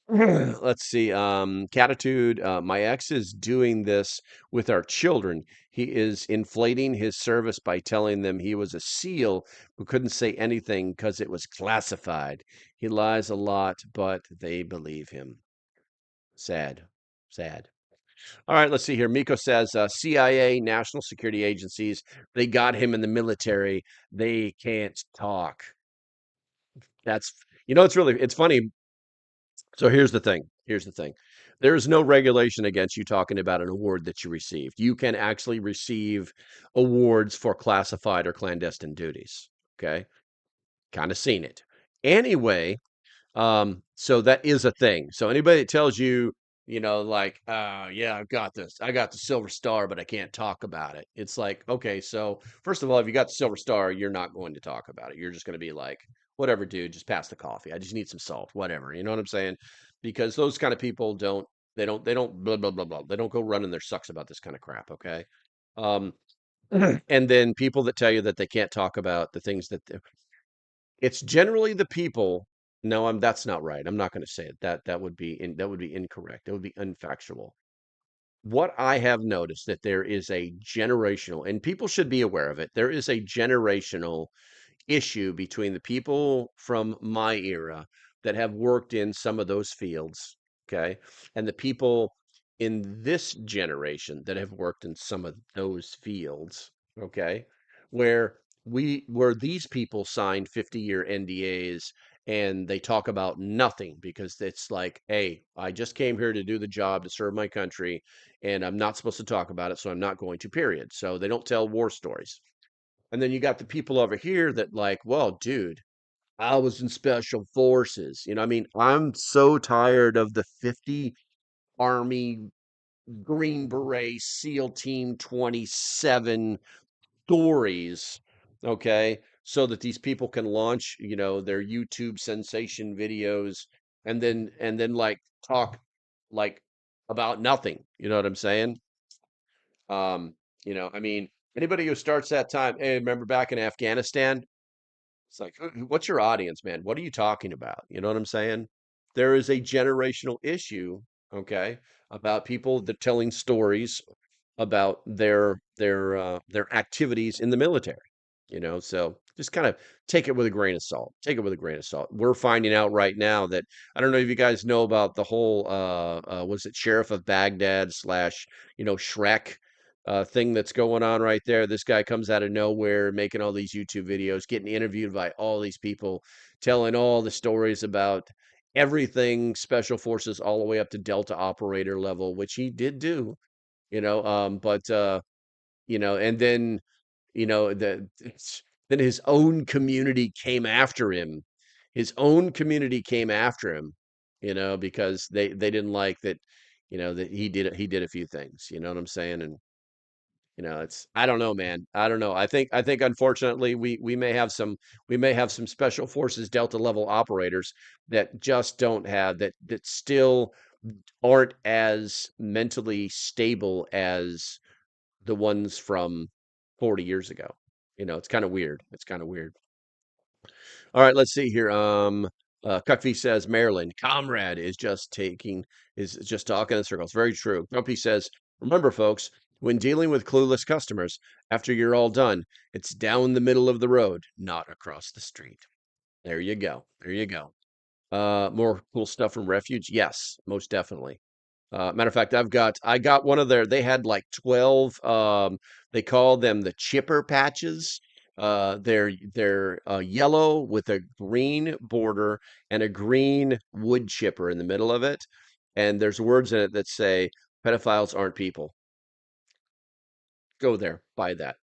Let's see. Catitude. My ex is doing this with our children. He is inflating his service by telling them he was a SEAL who couldn't say anything because it was classified. He lies a lot, but they believe him. Sad. Sad. All right, let's see here. Miko says CIA, national security agencies, they got him in the military. They can't talk. That's, it's funny. So here's the thing. Here's the thing. There is no regulation against you talking about an award that you received. You can actually receive awards for classified or clandestine duties. Okay. Kind of seen it. Anyway, so that is a thing. So anybody that tells you, like, yeah, I've got this. I got the Silver Star, but I can't talk about it. It's like, okay, so first of all, if you got the Silver Star, you're not going to talk about it. You're just going to be like, whatever, dude, just pass the coffee. I just need some salt, whatever. You know what I'm saying? Because those kind of people they don't blah blah blah blah. They don't go running their sucks about this kind of crap, okay? Um, and then people that tell you that they can't talk about the things that it's generally the people No, that's not right. I'm not going to say it. That would be that would be incorrect. That would be unfactual. What I have noticed that there is a generational, and people should be aware of it. There is a generational issue between the people from my era that have worked in some of those fields, okay, and the people in this generation that have worked in some of those fields, okay, where these people signed 50-year NDAs and they talk about nothing because it's like, hey, I just came here to do the job to serve my country and I'm not supposed to talk about it, so I'm not going to, period. So they don't tell war stories. And then you got the people over here that like, well, dude, I was in special forces. I mean, I'm so tired of the 50 Army Green Beret SEAL Team 27 stories, okay? So that these people can launch, their YouTube sensation videos and then like talk like about nothing. You know what I'm saying? Um, I mean, anybody who starts that time, hey, remember back in Afghanistan? It's like, what's your audience, man? What are you talking about? You know what I'm saying? There is a generational issue, okay, about people that telling stories about their activities in the military. So just kind of take it with a grain of salt. Take it with a grain of salt. We're finding out right now that I don't know if you guys know about the whole was it Sheriff of Baghdad slash Shrek thing that's going on right there. This guy comes out of nowhere making all these YouTube videos, getting interviewed by all these people, telling all the stories about everything special forces all the way up to Delta operator level, which he did do, but and then then his own community came after him. His own community came after him, because they didn't like that, that he did a few things. You know what I'm saying? And it's I don't know, man. I don't know. I think unfortunately we may have some special forces Delta level operators that just don't have that still aren't as mentally stable as the ones from 40 years ago. It's kind of weird. It's kind of weird. All right, let's see here. Cuckfee says Maryland comrade is just talking in circles. Very true. Grumpy says, remember, folks, when dealing with clueless customers, after you're all done, it's down the middle of the road, not across the street. There you go. There you go. More cool stuff from Refuge. Yes, most definitely. Matter of fact, I got one of they had like 12, they call them the chipper patches. They're yellow with a green border and a green wood chipper in the middle of it. And there's words in it that say, pedophiles aren't people. Go there, buy that.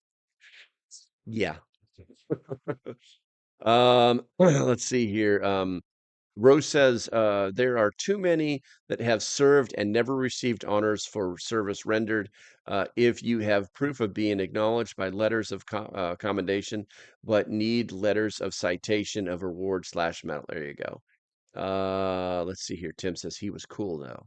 Yeah. Let's see here. Rose says there are too many that have served and never received honors for service rendered. If you have proof of being acknowledged by letters of commendation, but need letters of citation of reward slash medal. There you go. Let's see here. Tim says he was cool though.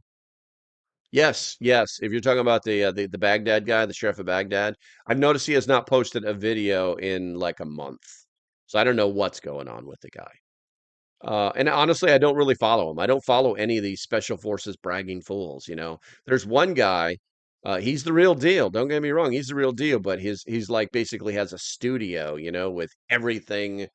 Yes, yes. If you're talking about the Baghdad guy, the sheriff of Baghdad, I've noticed he has not posted a video in like a month. So I don't know what's going on with the guy. And honestly, I don't really follow him. I don't follow any of these special forces bragging fools. There's one guy, he's the real deal. Don't get me wrong, he's the real deal. But he's like basically has a studio, with everything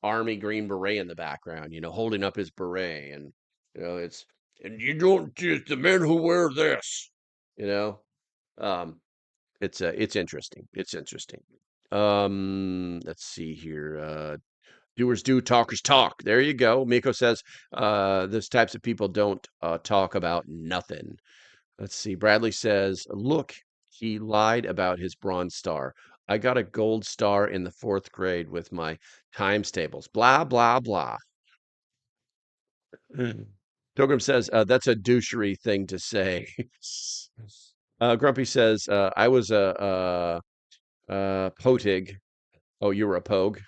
Army Green Beret in the background, holding up his beret, and it's and you don't just the men who wear this, you know. Um, it's interesting. It's interesting. Let's see here. Doers do, talkers talk. There you go. Miko says, those types of people don't talk about nothing. Let's see. Bradley says, look, he lied about his bronze star. I got a gold star in the 4th grade with my times tables. Blah, blah, blah. Pilgrim says, that's a douchery thing to say. Grumpy says, I was a potig. Oh, you were a pogue.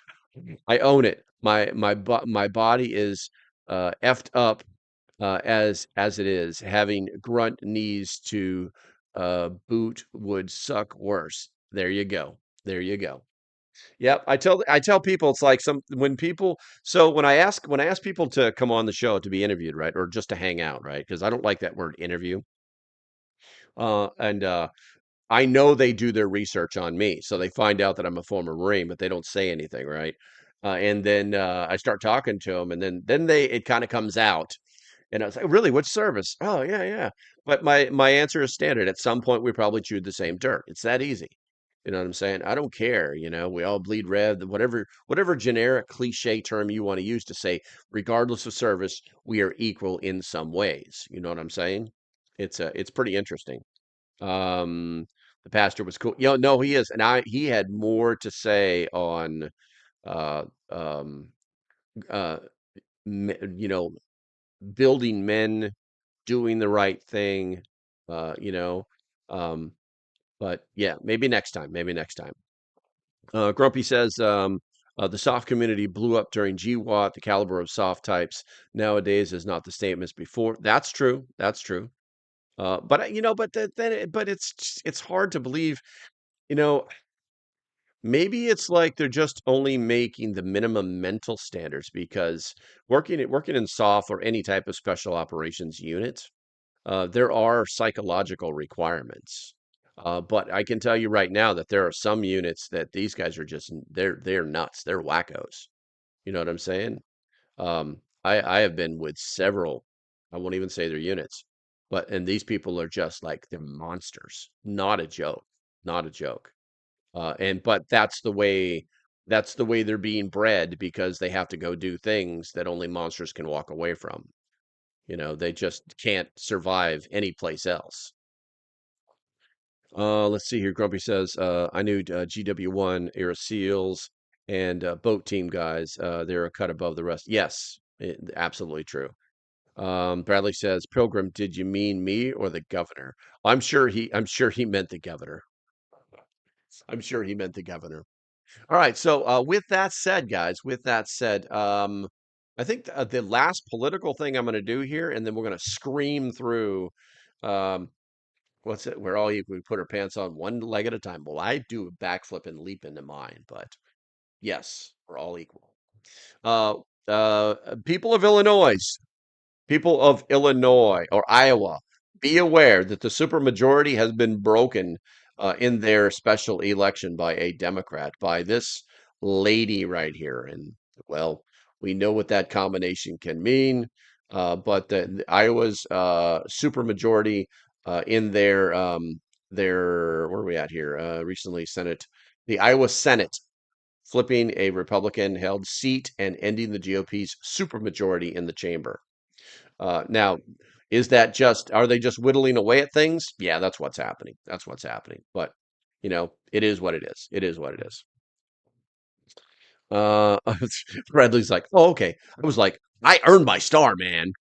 I own it. My body is effed up as it is. Having grunt knees to boot would suck worse. There you go. There you go. Yep, I tell people it's like some when people so when I ask people to come on the show to be interviewed, right, or just to hang out, right, because I don't like that word interview. And I know they do their research on me, so they find out that I'm a former Marine, but they don't say anything, right? And then I start talking to them, and then they it kind of comes out, and I was like, "Really? Which service?" "Oh, yeah, yeah." But my answer is standard. At some point, we probably chewed the same dirt. It's that easy. You know what I'm saying? I don't care. We all bleed red. Whatever generic cliche term you want to use to say, regardless of service, we are equal in some ways. You know what I'm saying? It's pretty interesting. Um, the pastor was cool. No, he is, and he had more to say on uh um uh me- you know building men doing the right thing, uh, you know. Um, but yeah, maybe next time. Maybe next time. Grumpy says the soft community blew up during GWAT. The caliber of soft types nowadays is not the same as before. That's true. That's true. But but it's hard to believe. You know, maybe it's like they're just only making the minimum mental standards because working in soft or any type of special operations unit, there are psychological requirements. But I can tell you right now that there are some units that these guys are just they're nuts. They're wackos. You know what I'm saying? I have been with several, I won't even say their units, and these people are just like they're monsters. Not a joke. Not a joke. But that's the way they're being bred because they have to go do things that only monsters can walk away from. They just can't survive anyplace else. Let's see here. Grumpy says, I knew GW1 era SEALs and boat team guys. They're a cut above the rest. Yes, absolutely true. Bradley says, Pilgrim, did you mean me or the governor? I'm sure he meant the governor. I'm sure he meant the governor. All right. So, with that said, guys, with that said, I think the last political thing I'm going to do here, and then we're going to scream through. Um, what's it? We're all equal. We put our pants on one leg at a time. Well, I do a backflip and leap into mine, but yes, we're all equal. Uh, People of Illinois. People of Illinois or Iowa, be aware that the supermajority has been broken in their special election by a Democrat, by this lady right here. And well, we know what that combination can mean. But the Iowa's supermajority in their where are we at here? Recently, the Iowa Senate flipping a Republican-held seat and ending the GOP's supermajority in the chamber. Now, are they just whittling away at things? Yeah, that's what's happening. That's what's happening. But, it is what it is. It is what it is. Uh, Bradley's like, oh, okay. I was like, I earned my star, man.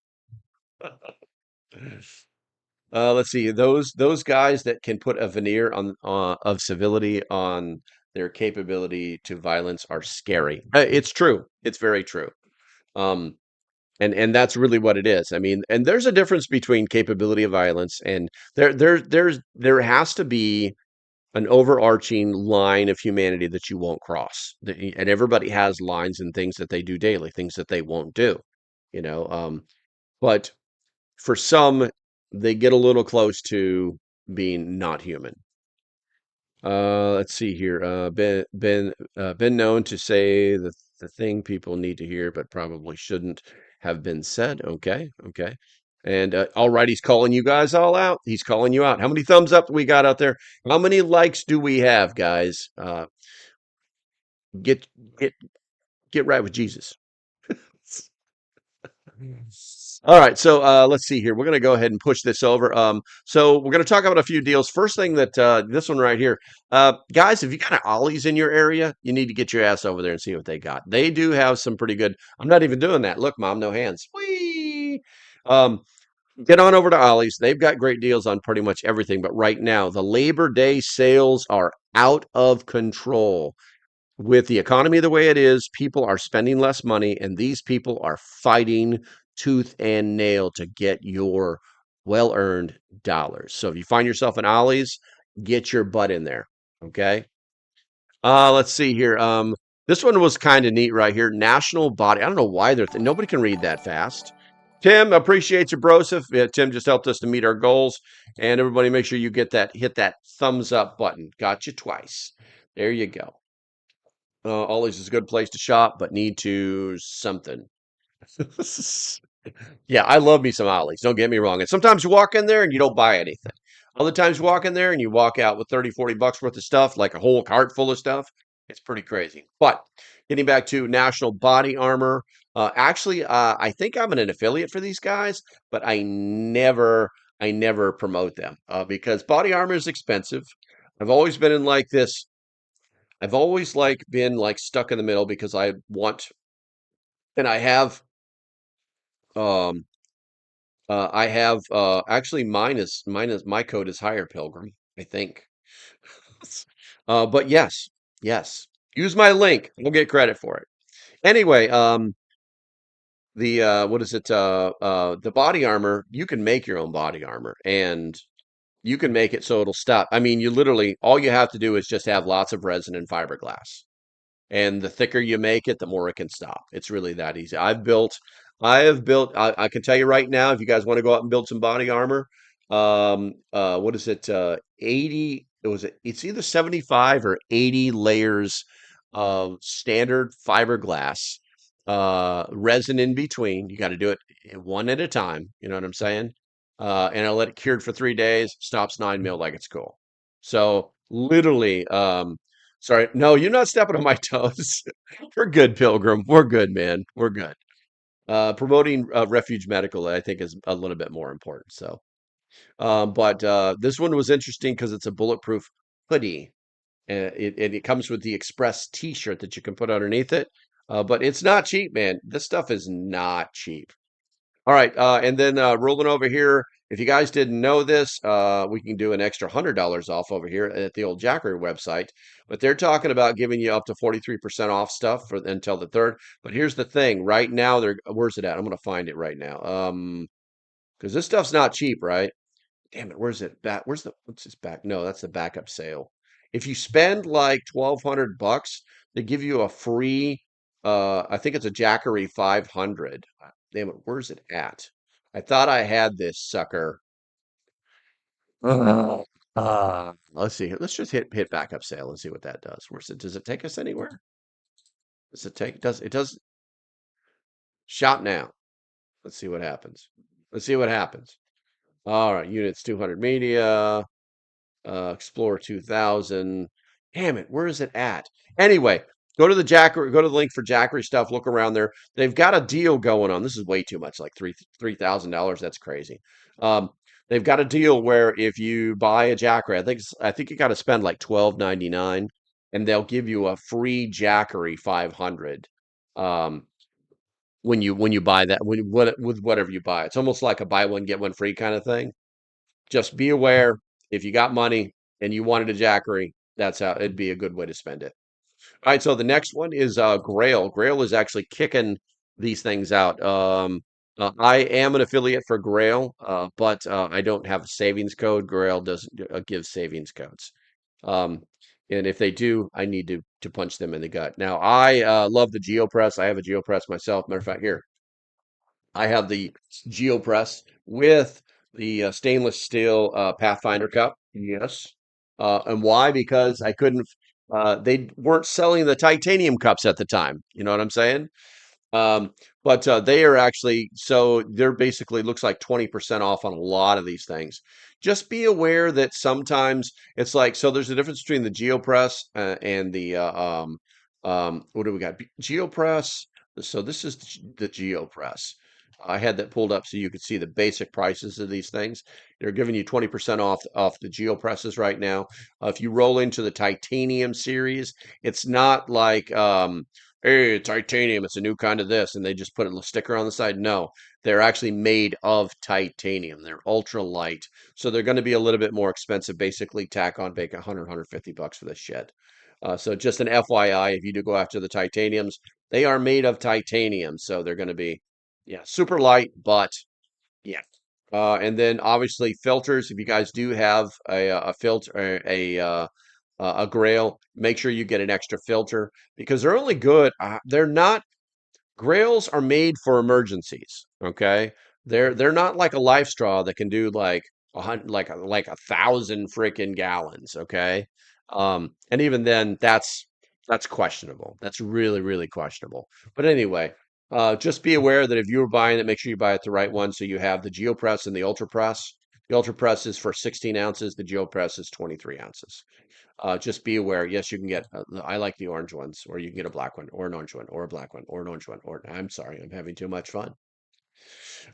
Let's see. Those guys that can put a veneer on of civility on their capability to violence are scary. It's true. It's very true. Um, and that's really what it is. I mean, and there's a difference between capability of violence and there has to be an overarching line of humanity that you won't cross. And everybody has lines and things that they do daily, things that they won't do, you know. But for some, they get a little close to being not human. Let's see here. Been known to say the thing people need to hear, but probably shouldn't have been said. Okay, okay. And all right, he's calling you guys all out. He's calling you out. How many thumbs up do we got out there? How many likes do we have, guys? Get get get right with Jesus. All right, so let's see here. We're going to go ahead and push this over. So we're going to talk about a few deals. First thing that this one right here, guys, if you got ollies in your area, you need to get your ass over there and see what they got. They do have some pretty good. I'm not even doing that. Look, Mom, no hands. Whee! Um, get on over to Ollie's. They've got great deals on pretty much everything. But right now, the Labor Day sales are out of control. With the economy the way it is, people are spending less money, and these people are fighting tooth and nail to get your well-earned dollars. So if you find yourself in Ollie's, get your butt in there. Okay. Let's see here. This one was kind of neat right here. National Body. I don't know why nobody can read that fast. Tim, appreciate you, brosif. Yeah, Tim just helped us to meet our goals. And everybody, make sure you hit that thumbs up button. Got you twice. There you go. Ollie's is a good place to shop, but need to something. Yeah, I love me some Ollie's. Don't get me wrong. And sometimes you walk in there and you don't buy anything. Other times you walk in there and you walk out with 30, 40 bucks worth of stuff, like a whole cart full of stuff. It's pretty crazy. But getting back to National Body Armor, I think I'm an affiliate for these guys, but I never promote them because body armor is expensive. I've always been in like this. I've always been like stuck in the middle because I want, and um, I have actually mine is my code is higher Pilgrim, I think. But yes, use my link. We'll get credit for it. Anyway, the what is it? The body armor. You can make your own body armor, and you can make it so it'll stop. I mean, you literally all you have to do is just have lots of resin and fiberglass. And the thicker you make it, the more it can stop. It's really that easy. I can tell you right now, if you guys want to go out and build some body armor, what is it? 80, it's either 75 or 80 layers of standard fiberglass, resin in between. You got to do it one at a time. You know what I'm saying? And I'll let it cured for 3 days, stops 9 mil like it's cool. So literally, sorry, no, you're not stepping on my toes. We're good, Pilgrim. We're good, man. We're good. Promoting Refuge Medical, I think, is a little bit more important. So, but this one was interesting because it's a bulletproof hoodie, and it comes with the Express T-shirt that you can put underneath it. But it's not cheap, man. This stuff is not cheap. All right, and then rolling over here, if you guys didn't know this, we can do an extra $100 off over here at the old Jackery website. But they're talking about giving you up to 43% off stuff for until the 3rd. But here's the thing, right now where's it at? I'm gonna find it right now. Because this stuff's not cheap, right? Damn it, where's it back? What's this back? No, that's the backup sale. If you spend like 1,200 bucks, they give you a free I think it's a Jackery 500. Damn it, where's it at? I thought I had this sucker. Let's see here. Let's just hit backup sale and see what that does. Where's it? Does it take us anywhere? Does it take does it does shop now? Let's see what happens. Let's see what happens. All right, units 200 media. Explorer 2000. Damn it, where is it at? Anyway, go to the link for Jackery stuff. Look around there. They've got a deal going on. This is way too much, like $3,000. That's crazy. They've got a deal where if you buy a Jackery, I think you got to spend like $12.99, and they'll give you a free Jackery 500. When you buy that with whatever you buy, it's almost like a buy one get one free kind of thing. Just be aware if you got money and you wanted a Jackery, that's how it'd be a good way to spend it. All right, so the next one is Grail. Grail is actually kicking these things out. I am an affiliate for Grail, but I don't have a savings code. Grail doesn't give savings codes. And if they do, I need to punch them in the gut. Now, I love the GeoPress. I have a GeoPress myself. Matter of fact, here. I have the GeoPress with the stainless steel Pathfinder cup. Yes. And why? Because I couldn't, they weren't selling the titanium cups at the time. You know what I'm saying? Um, but they are actually, so they're basically looks like 20% off on a lot of these things. Just be aware that sometimes it's like, so there's a difference between the GeoPress and the, what do we got? GeoPress. So this is the GeoPress. I had that pulled up so you could see the basic prices of these things. They're giving you 20% off the GeoPresses right now. If you roll into the titanium series, it's not like hey, titanium, it's a new kind of this, and they just put a sticker on the side. No, they're actually made of titanium. They're ultra light, so they're going to be a little bit more expensive. Basically, tack on bake 150 bucks for this shit. So just an FYI, if you do go after the titaniums, they are made of titanium, so they're going to be, yeah, super light, but yeah. And then obviously filters. If you guys do have a filter, a Grail, make sure you get an extra filter because they're only good. They're not Grails are made for emergencies. Okay, they're not like a Life Straw that can do like like 1,000 freaking gallons. Okay, and even then, that's questionable. That's really questionable. But anyway, just be aware that if you were buying it, make sure you buy it the right one. So you have the GeoPress and the UltraPress. The UltraPress is for 16 ounces. The GeoPress is 23 ounces. Just be aware. Yes, you can get. I like the orange ones, or you can get a black one, or an orange one, or a black one, or an orange one. Or I'm sorry, I'm having too much fun.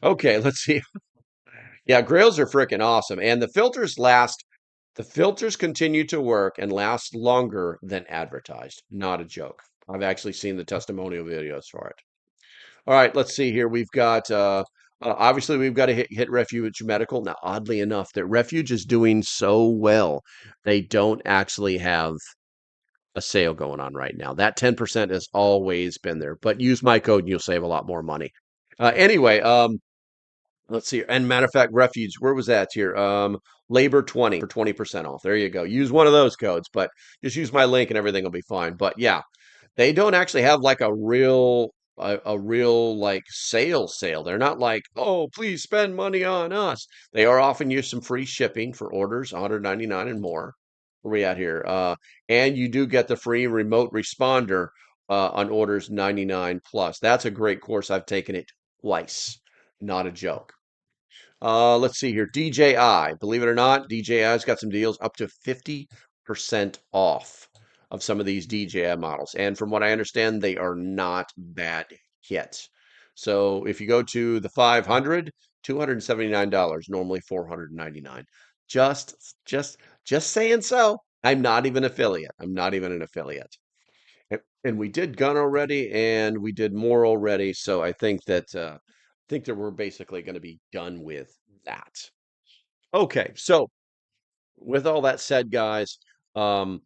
Okay, let's see. Yeah, Grails are freaking awesome, and the filters last. The filters continue to work and last longer than advertised. Not a joke. I've actually seen the testimonial videos for it. All right, let's see here. We've got obviously we've got to hit Refuge Medical. Now, oddly enough, that Refuge is doing so well, they don't actually have a sale going on right now. That 10% has always been there, but use my code and you'll save a lot more money. Anyway, let's see. And matter of fact, Refuge, where was that here? Labor 20 for 20% off. There you go. Use one of those codes, but just use my link and everything will be fine. But yeah, they don't actually have like a real like sale. They're not like, oh, please spend money on us. They are offering you some free shipping for orders 199 and more. Where we at here? And you do get the free remote responder on orders 99 plus. That's a great course. I've taken it twice. Not a joke. Let's see here. DJI, believe it or not, DJI's got some deals up to 50% off of some of these DJI models. And from what I understand, they are not bad yet. So if you go to the 500, $279, normally $499. Just saying so. I'm not even affiliate. I'm not even an affiliate. And we did gun already, and we did more already. So I think that we're basically going to be done with that. Okay, so with all that said, guys, um,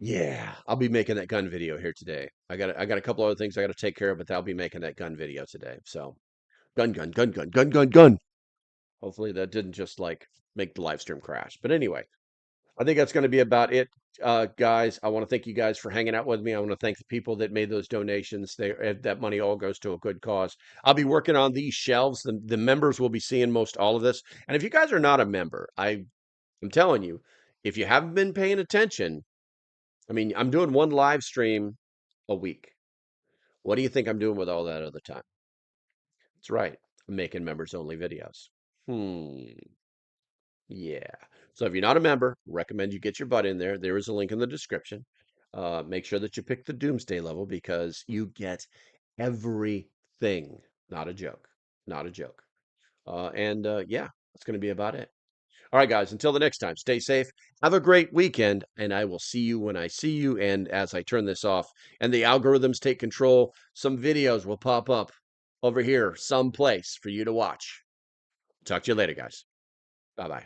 yeah, I'll be making that gun video here today. I got a couple other things I got to take care of, but I'll be making that gun video today. So gun. Hopefully that didn't just like make the live stream crash. But anyway, I think that's going to be about it, guys. I want to thank you guys for hanging out with me. I want to thank the people that made those donations. That money all goes to a good cause. I'll be working on these shelves. The members will be seeing most all of this. And if you guys are not a member, I'm telling you, if you haven't been paying attention, I mean, I'm doing one live stream a week. What do you think I'm doing with all that other time? That's right. I'm making members only videos. Yeah. So if you're not a member, recommend you get your butt in there. There is a link in the description. Make sure that you pick the Doomsday level because you get everything. Not a joke. Not a joke. Yeah, that's going to be about it. All right, guys, until the next time, stay safe. Have a great weekend, and I will see you when I see you. And as I turn this off and the algorithms take control, some videos will pop up over here someplace for you to watch. Talk to you later, guys. Bye-bye.